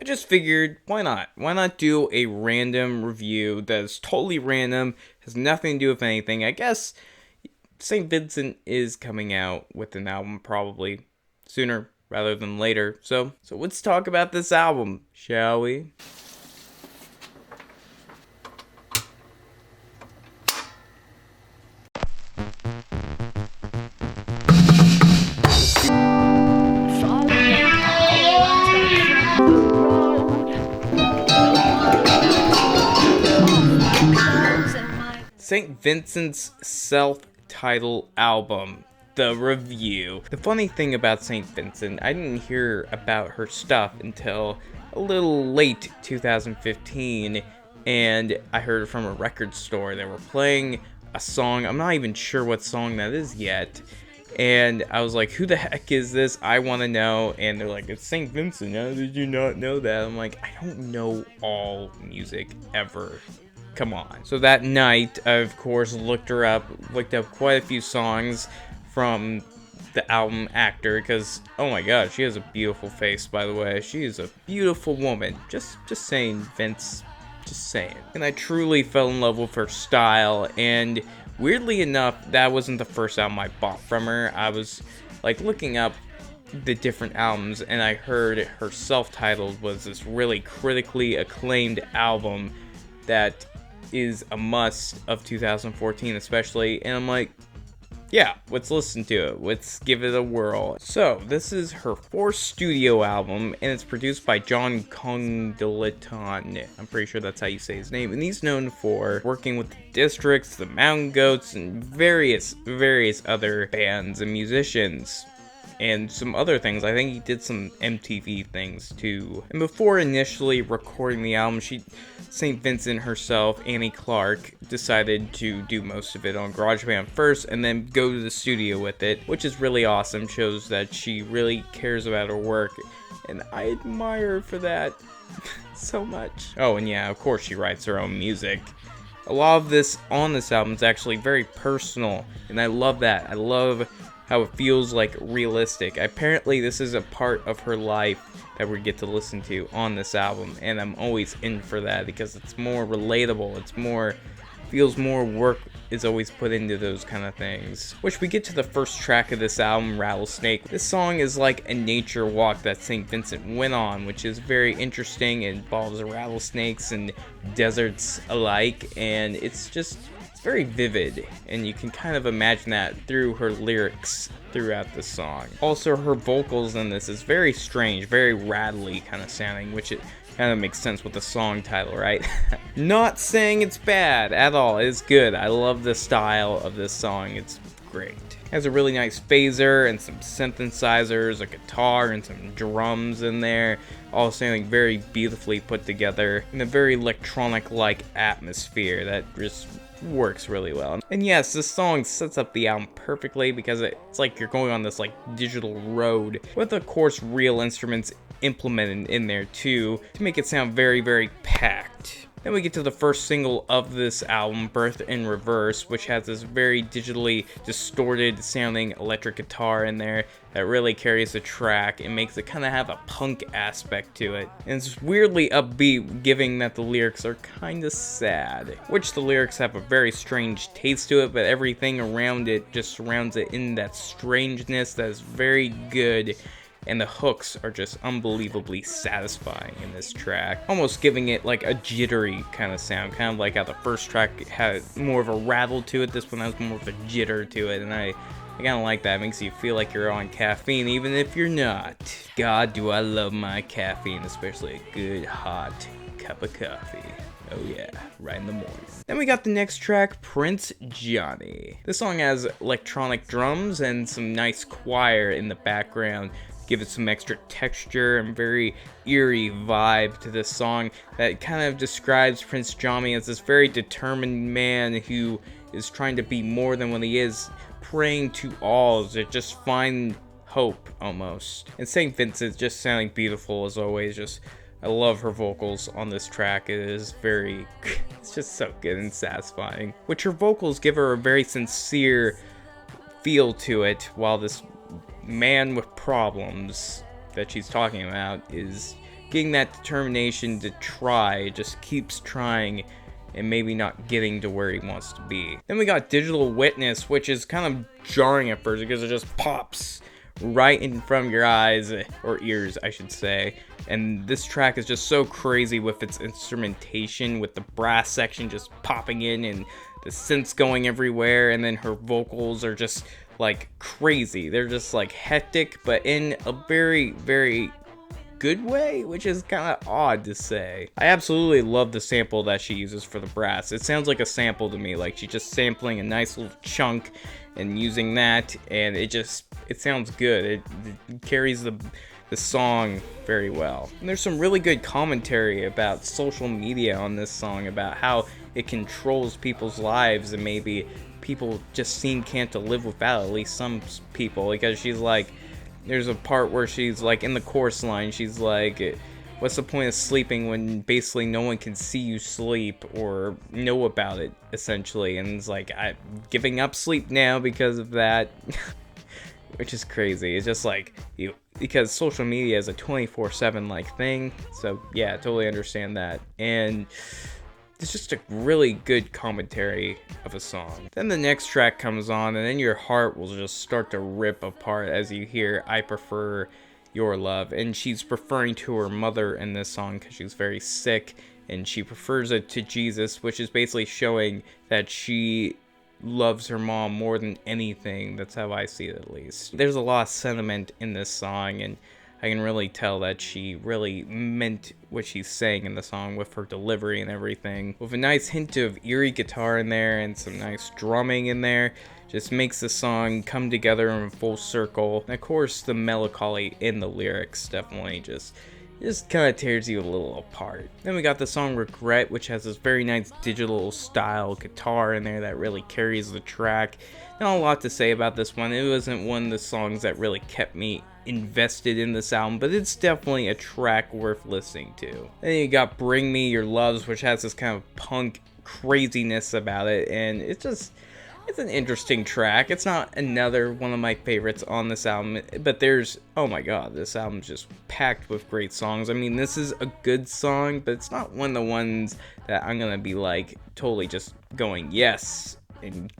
just figured, why not? Why not do a random review that is totally random, has nothing to do with anything. I guess St. Vincent is coming out with an album probably sooner rather than later. So let's talk about this album, shall we? St. Vincent's self-titled album, The Review. The funny thing about St. Vincent, I didn't hear about her stuff until a little late 2015, and I heard it from a record store. They were playing a song, I'm not even sure what song that is yet, and I was like, who the heck is this? I want to know. And they're like, it's St. Vincent. How did you not know that? I'm like, I don't know all music ever. Come on. So that night, I of course looked up quite a few songs from the album Actor, because oh my god, she has a beautiful face, by the way. She is a beautiful woman. Just saying, Vince. Just saying. And I truly fell in love with her style, and weirdly enough, that wasn't the first album I bought from her. I was like looking up the different albums, and I heard her self-titled was this really critically acclaimed album that is a must of 2014 especially, and I'm like, yeah, let's listen to it, let's give it a whirl. So this is her fourth studio album, and it's produced by John Congdon. I'm pretty sure that's how you say his name, and he's known for working with the Districts, the Mountain Goats, and various other bands and musicians. And some other things. I think he did some MTV things too. And before initially recording the album, St. Vincent herself, Annie Clark, decided to do most of it on GarageBand first and then go to the studio with it, which is really awesome. Shows that she really cares about her work, and I admire her for that so much. Oh, and yeah, of course she writes her own music. A lot of this on this album is actually very personal, and I love that. I love how it feels like realistic. Apparently this is a part of her life that we get to listen to on this album, and I'm always in for that because it's more relatable, feels more work is always put into those kind of things. Which we get to the first track of this album, Rattlesnake. This song is like a nature walk that St. Vincent went on, which is very interesting. It involves rattlesnakes and deserts alike, and it's very vivid, and you can kind of imagine that through her lyrics throughout the song. Also, her vocals in this is very strange, very rattly kind of sounding, which it kind of makes sense with the song title, right? Not saying it's bad at all, it's good. I love the style of this song, it's great. It has a really nice phaser and some synthesizers, a guitar, and some drums in there, all sounding very beautifully put together in a very electronic-like atmosphere that just works really well. And yes, this song sets up the album perfectly because it's like you're going on this like digital road with of course real instruments implemented in there too to make it sound very packed. Then we get to the first single of this album, Birth in Reverse, which has this very digitally distorted sounding electric guitar in there that really carries the track and makes it kind of have a punk aspect to it. And it's weirdly upbeat, given that the lyrics are kind of sad, which the lyrics have a very strange taste to it, but everything around it just surrounds it in that strangeness that is very good. And the hooks are just unbelievably satisfying in this track, almost giving it like a jittery kind of sound, kind of like how the first track had more of a rattle to it. This one has more of a jitter to it, and I kind of like that. It makes you feel like you're on caffeine, even if you're not. God, do I love my caffeine, especially a good hot cup of coffee. Oh yeah, right in the morning. Then we got the next track, Prince Gianni. This song has electronic drums and some nice choir in the background. Give it some extra texture and very eerie vibe to this song that kind of describes Prince Gianni as this very determined man who is trying to be more than what he is, praying to all to just find hope almost. And St. Vincent just sounding beautiful as always. I love her vocals on this track. It is it's just so good and satisfying. Which her vocals give her a very sincere feel to it, while this man with problems that she's talking about is getting that determination to try, just keeps trying and maybe not getting to where he wants to be. Then we got Digital Witness, which is kind of jarring at first because it just pops right in front of your eyes, or ears I should say. And this track is just so crazy with its instrumentation, with the brass section just popping in and the synths going everywhere, and then her vocals are just like crazy. They're just like hectic, but in a very, very good way, which is kind of odd to say. I absolutely love the sample that she uses for the brass. It sounds like a sample to me, like she's just sampling a nice little chunk and using that, and it sounds good. It carries the song very well. And there's some really good commentary about social media on this song, about how it controls people's lives, and maybe people just can't live without, at least some people, because she's like, there's a part where she's like, in the chorus line, she's like, what's the point of sleeping when basically no one can see you sleep or know about it, essentially. And it's like, I'm giving up sleep now because of that. Which is crazy. It's just like, because social media is a 24/7 like thing. So yeah, I totally understand that. And it's just a really good commentary of a song. Then the next track comes on, and then your heart will just start to rip apart as you hear I Prefer Your Love. And she's referring to her mother in this song because she's very sick, and she prefers it to Jesus, which is basically showing that she loves her mom more than anything. That's how I see it, at least. There's a lot of sentiment in this song, and I can really tell that she really meant what she's saying in the song with her delivery and everything. With a nice hint of eerie guitar in there and some nice drumming in there, just makes the song come together in full circle. And of course, the melancholy in the lyrics definitely just kind of tears you a little apart. Then we got the song Regret, which has this very nice digital style guitar in there that really carries the track. Not a lot to say about this one. It wasn't one of the songs that really kept me invested in this album, but it's definitely a track worth listening to. Then you got Bring Me Your Loves, which has this kind of punk craziness about it, and it's an interesting track. It's not another one of my favorites on this album, but oh my god, this album's just packed with great songs. I mean, this is a good song, but it's not one of the ones that I'm gonna be like totally just going yes and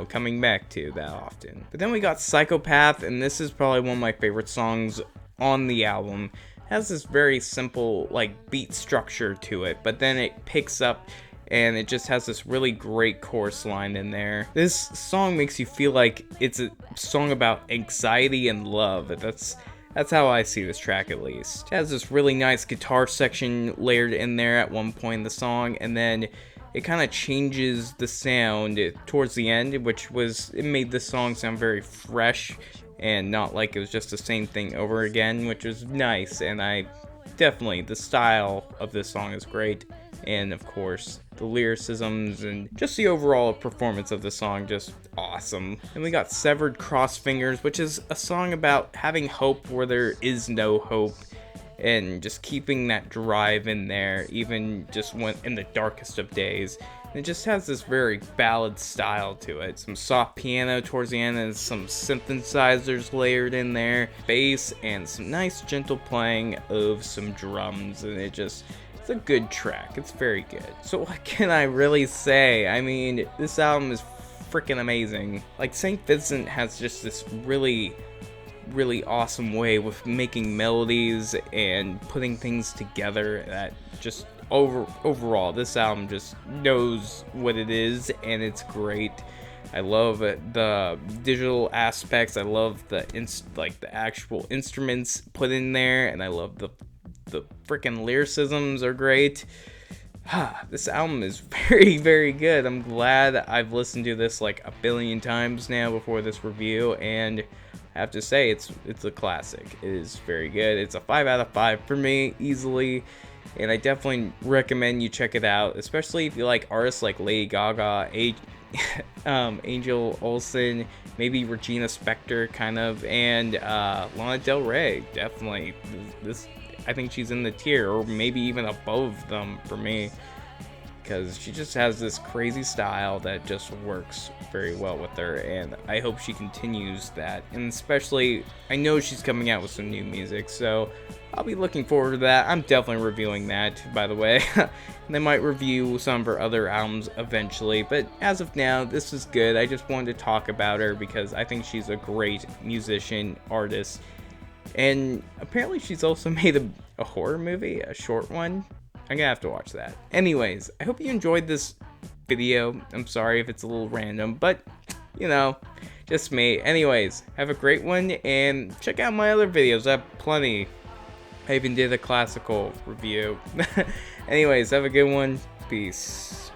coming back to that often. But then we got Psychopath, and this is probably one of my favorite songs on the album. It has this very simple like beat structure to it, but then it picks up and it just has this really great chorus line in there. This song makes you feel like it's a song about anxiety and love. That's how I see this track, at least. It has this really nice guitar section layered in there at one point in the song, and then it kind of changes the sound towards the end, it made the song sound very fresh and not like it was just the same thing over again, which was nice. And the style of this song is great. And of course, the lyricisms and just the overall performance of the song, just awesome. And we got Severed Cross Fingers, which is a song about having hope where there is no hope, and just keeping that drive in there, even just when in the darkest of days. And it just has this very ballad style to it. Some soft piano towards the end and some synthesizers layered in there, bass, and some nice gentle playing of some drums. And it's a good track. It's very good. So what can I really say? I mean, this album is freaking amazing. Like, St. Vincent has just this really awesome way with making melodies and putting things together that just overall, this album just knows what it is, and it's great. I love the digital aspects. I love the actual instruments put in there, and I love the freaking lyricisms are great. This album is very, very good. I'm glad I've listened to this like a billion times now before this review, and I have to say it's a classic. It is very good. It's a 5 out of 5 for me, easily, and I definitely recommend you check it out, especially if you like artists like Lady Gaga, Angel Olsen, maybe Regina Spektor, kind of, and Lana Del Rey. Definitely, I think she's in the tier, or maybe even above them for me. because she just has this crazy style that just works very well with her, and I hope she continues that. And especially, I know she's coming out with some new music, so I'll be looking forward to that. I'm definitely reviewing that, by the way. And I might review some of her other albums eventually, but as of now, this is good. I just wanted to talk about her because I think she's a great musician, artist, and apparently she's also made a horror movie, a short one. I'm gonna have to watch that. Anyways, I hope you enjoyed this video. I'm sorry if it's a little random, but you know, just me. Anyways, have a great one, and check out my other videos. I have plenty. I even did a classical review. Anyways, have a good one. Peace.